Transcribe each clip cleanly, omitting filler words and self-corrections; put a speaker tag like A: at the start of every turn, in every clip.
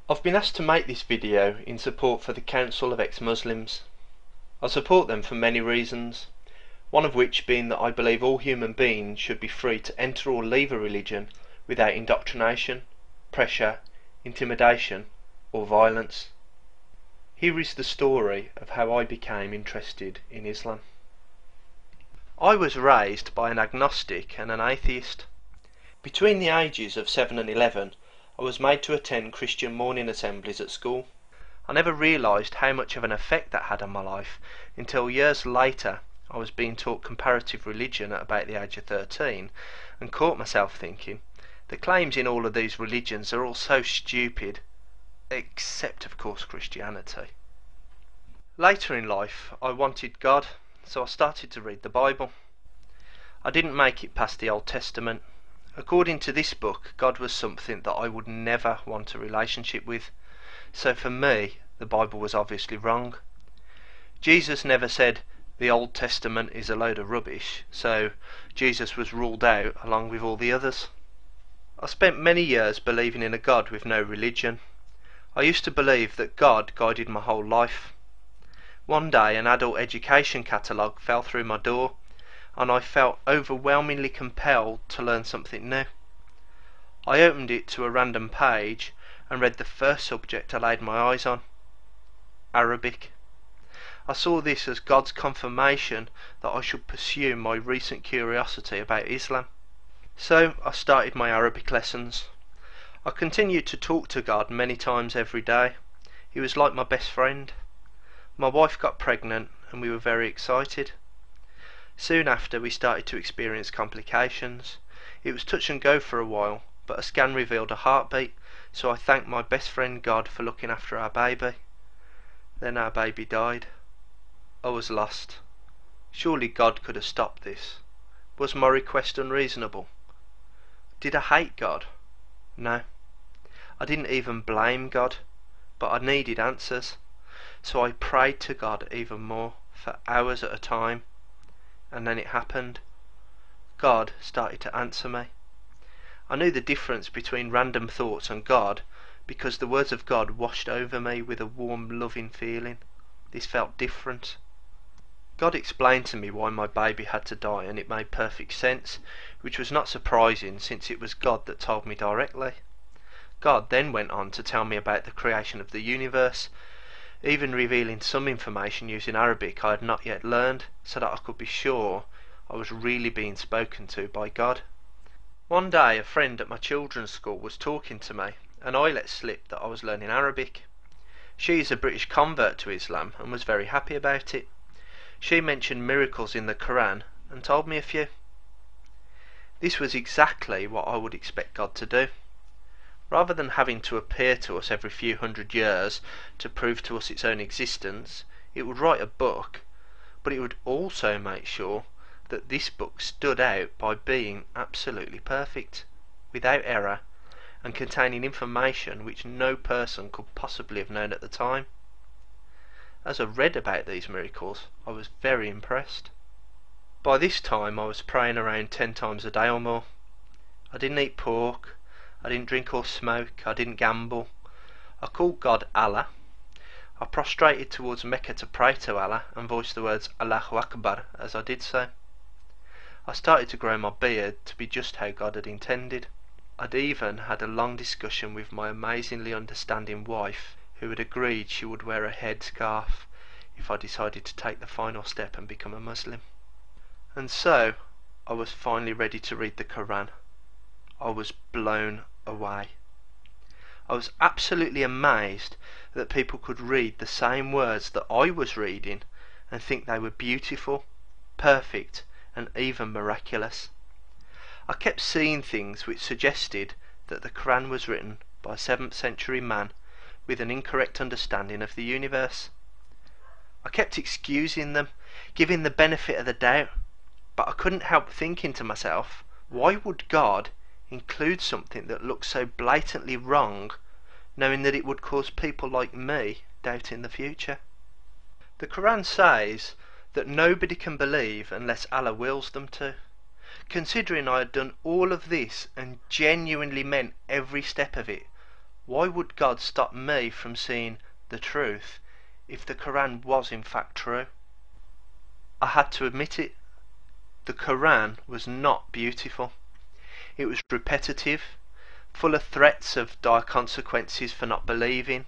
A: I've been asked to make this video in support for the Council of Ex-Muslims. I support them for many reasons, one of which being that I believe all human beings should be free to enter or leave a religion without indoctrination, pressure, intimidation or violence. Here is the story of how I became interested in Islam. I was raised by an agnostic and an atheist. Between the ages of 7 and 11, I was made to attend Christian morning assemblies at school. I never realised how much of an effect that had on my life until years later I was being taught comparative religion at about the age of 13 and caught myself thinking, the claims in all of these religions are all so stupid, except of course Christianity. Later in life I wanted God, so I started to read the Bible. I didn't make it past the Old Testament. According to this book, God was something that I would never want a relationship with, so for me, the Bible was obviously wrong. Jesus never said, the Old Testament is a load of rubbish, so Jesus was ruled out along with all the others. I spent many years believing in a God with no religion. I used to believe that God guided my whole life. One day an adult education catalogue fell through my door, and I felt overwhelmingly compelled to learn something new. I opened it to a random page and read the first subject I laid my eyes on: Arabic. I saw this as God's confirmation that I should pursue my recent curiosity about Islam. So I started my Arabic lessons. I continued to talk to God many times every day. He was like my best friend. My wife got pregnant and we were very excited. Soon after we started to experience complications. It was touch and go for a while, but a scan revealed a heartbeat, so I thanked my best friend God for looking after our baby. Then our baby died. I was lost. Surely God could have stopped this. Was my request unreasonable? Did I hate God? No. I didn't even blame God, but I needed answers, so I prayed to God even more, for hours at a time. And then it happened. God started to answer me. I knew the difference between random thoughts and God because the words of God washed over me with a warm, loving feeling. This felt different. God explained to me why my baby had to die, and it made perfect sense, which was not surprising since it was God that told me directly. God then went on to tell me about the creation of the universe, even revealing some information using Arabic I had not yet learned, so that I could be sure I was really being spoken to by God. One day a friend at my children's school was talking to me, and I let slip that I was learning Arabic. She is a British convert to Islam and was very happy about it. She mentioned miracles in the Quran and told me a few. This was exactly what I would expect God to do. Rather than having to appear to us every few hundred years to prove to us its own existence, it would write a book, but it would also make sure that this book stood out by being absolutely perfect, without error, and containing information which no person could possibly have known at the time. As I read about these miracles, I was very impressed. By this time I was praying around 10 times a day or more. I didn't eat pork, I didn't drink or smoke, I didn't gamble. I called God Allah. I prostrated towards Mecca to pray to Allah and voiced the words Allahu Akbar as I did so. I started to grow my beard to be just how God had intended. I'd even had a long discussion with my amazingly understanding wife, who had agreed she would wear a headscarf if I decided to take the final step and become a Muslim. And so I was finally ready to read the Quran. I was blown away. I was absolutely amazed that people could read the same words that I was reading and think they were beautiful, perfect, and even miraculous. I kept seeing things which suggested that the Quran was written by a 7th century man with an incorrect understanding of the universe. I kept excusing them, giving the benefit of the doubt, but I couldn't help thinking to myself, why would God include something that looks so blatantly wrong, knowing that it would cause people like me doubt in the future? The Quran says that nobody can believe unless Allah wills them to. Considering I had done all of this and genuinely meant every step of it, Why would God stop me from seeing the truth if the Quran was in fact true? I had to admit it. The Quran was not beautiful. It was repetitive, full of threats of dire consequences for not believing,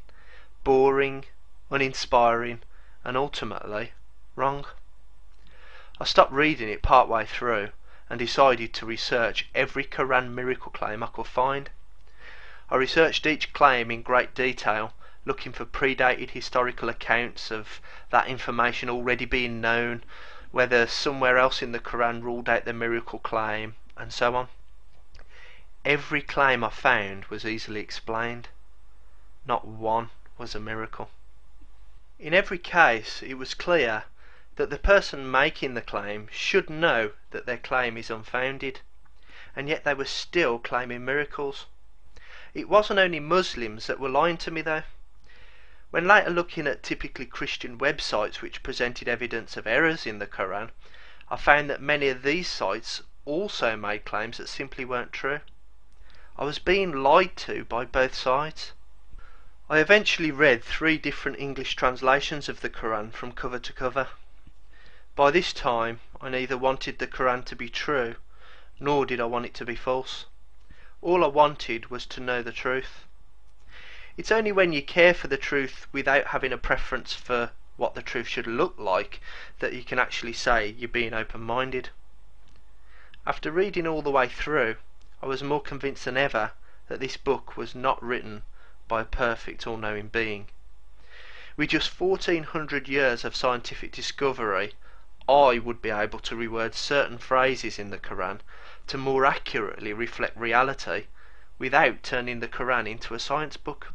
A: boring, uninspiring, and ultimately wrong. I stopped reading it partway through and decided to research every Quran miracle claim I could find. I researched each claim in great detail, looking for predated historical accounts of that information already being known, whether somewhere else in the Quran ruled out the miracle claim, and so on. Every claim I found was easily explained. Not one was a miracle. In every case, it was clear that the person making the claim should know that their claim is unfounded, and yet they were still claiming miracles. It wasn't only Muslims that were lying to me though. When later looking at typically Christian websites which presented evidence of errors in the Quran, I found that many of these sites also made claims that simply weren't true. I was being lied to by both sides. I eventually read 3 different English translations of the Quran from cover to cover. By this time, I neither wanted the Quran to be true, nor did I want it to be false. All I wanted was to know the truth. It's only when you care for the truth without having a preference for what the truth should look like that you can actually say you're being open-minded. After reading all the way through, I was more convinced than ever that this book was not written by a perfect all-knowing being. With just 1400 years of scientific discovery, I would be able to reword certain phrases in the Quran to more accurately reflect reality without turning the Quran into a science book.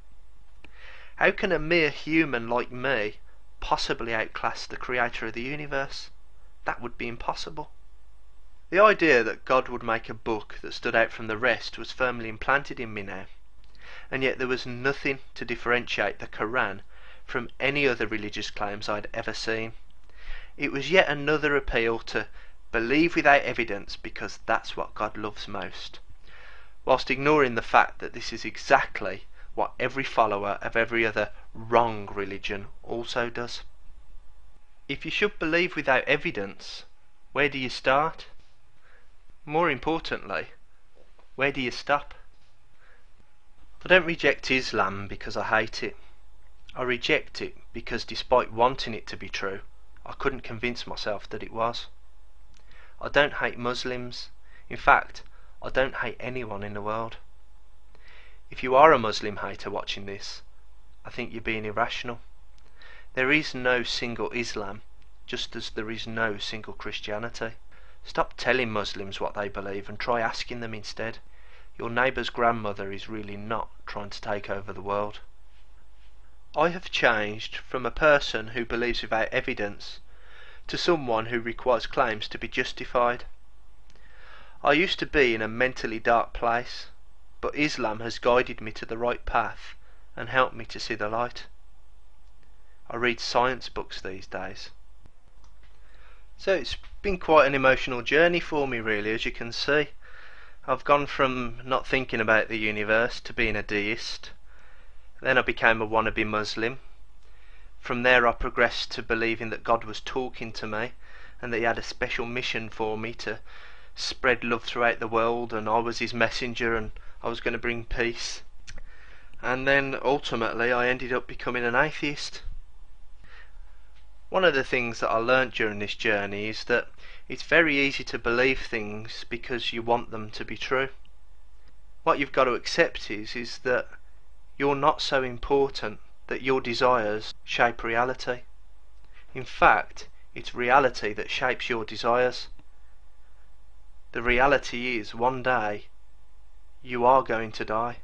A: How can a mere human like me possibly outclass the creator of the universe? That would be impossible. The idea that God would make a book that stood out from the rest was firmly implanted in me now, and yet there was nothing to differentiate the Quran from any other religious claims I'd ever seen. It was yet another appeal to believe without evidence because that's what God loves most, whilst ignoring the fact that this is exactly what every follower of every other wrong religion also does. If you should believe without evidence, where do you start? More importantly, where do you stop? I don't reject Islam because I hate it. I reject it because despite wanting it to be true, I couldn't convince myself that it was. I don't hate Muslims. In fact, I don't hate anyone in the world. If you are a Muslim hater watching this, I think you're being irrational. There is no single Islam, just as there is no single Christianity. Stop telling Muslims what they believe and try asking them instead. Your neighbour's grandmother is really not trying to take over the world. I have changed from a person who believes without evidence to someone who requires claims to be justified. I used to be in a mentally dark place, but Islam has guided me to the right path and helped me to see the light. I read science books these days. So it's been quite an emotional journey for me really, as you can see. I've gone from not thinking about the universe to being a deist. Then I became a wannabe Muslim. From there I progressed to believing that God was talking to me and that he had a special mission for me to spread love throughout the world, and I was his messenger and I was going to bring peace. And then ultimately I ended up becoming an atheist. One of the things that I learnt during this journey is that it's very easy to believe things because you want them to be true. What you've got to accept is that you're not so important that your desires shape reality. In fact, it's reality that shapes your desires. The reality is one day you are going to die.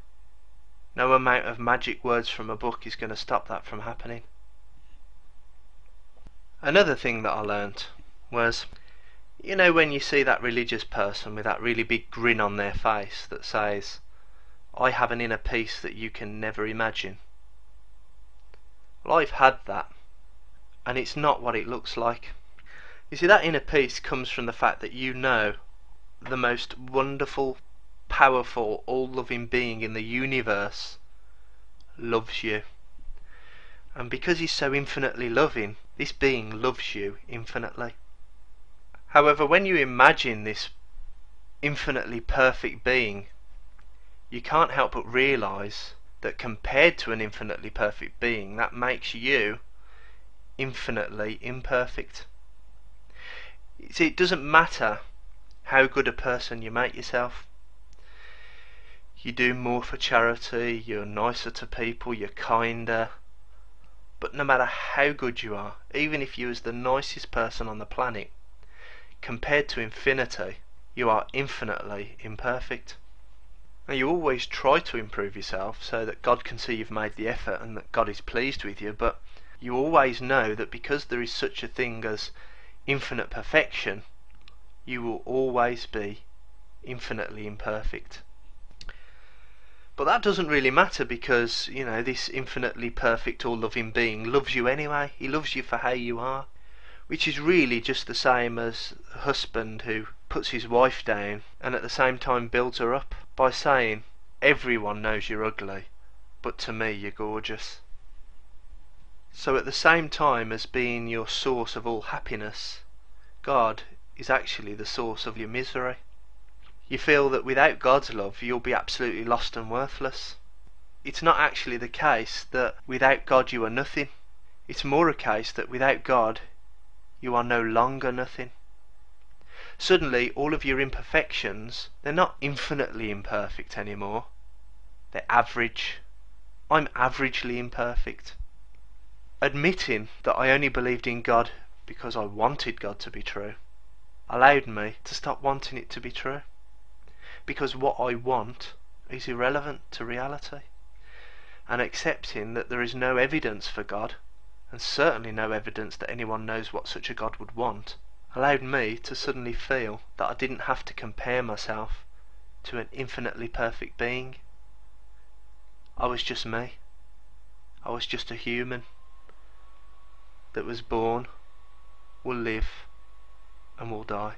A: No amount of magic words from a book is going to stop that from happening. Another thing that I learnt was, you know, when you see that religious person with that really big grin on their face that says, I have an inner peace that you can never imagine. Well, I've had that, and it's not what it looks like. You see, that inner peace comes from the fact that you know the most wonderful, powerful, all-loving being in the universe loves you. And because he's so infinitely loving, this being loves you infinitely. However, when you imagine this infinitely perfect being, you can't help but realise that compared to an infinitely perfect being, that makes you infinitely imperfect. See, it doesn't matter how good a person you make yourself. You do more for charity, you're nicer to people, you're kinder. But no matter how good you are, even if you was the nicest person on the planet, compared to infinity, you are infinitely imperfect. Now, you always try to improve yourself so that God can see you've made the effort and that God is pleased with you, but you always know that because there is such a thing as infinite perfection, you will always be infinitely imperfect. But that doesn't really matter because, this infinitely perfect all-loving being loves you anyway. He loves you for how you are, which is really just the same as a husband who puts his wife down and at the same time builds her up by saying, everyone knows you're ugly, but to me you're gorgeous. So at the same time as being your source of all happiness, God is actually the source of your misery. You feel that without God's love you'll be absolutely lost and worthless. It's not actually the case that without God you are nothing. It's more a case that without God you are no longer nothing. Suddenly all of your imperfections, they're not infinitely imperfect anymore. They're average. I'm averagely imperfect. Admitting that I only believed in God because I wanted God to be true allowed me to stop wanting it to be true. Because what I want is irrelevant to reality. And accepting that there is no evidence for God, and certainly no evidence that anyone knows what such a God would want, allowed me to suddenly feel that I didn't have to compare myself to an infinitely perfect being. I was just me. I was just a human that was born, will live, and will die.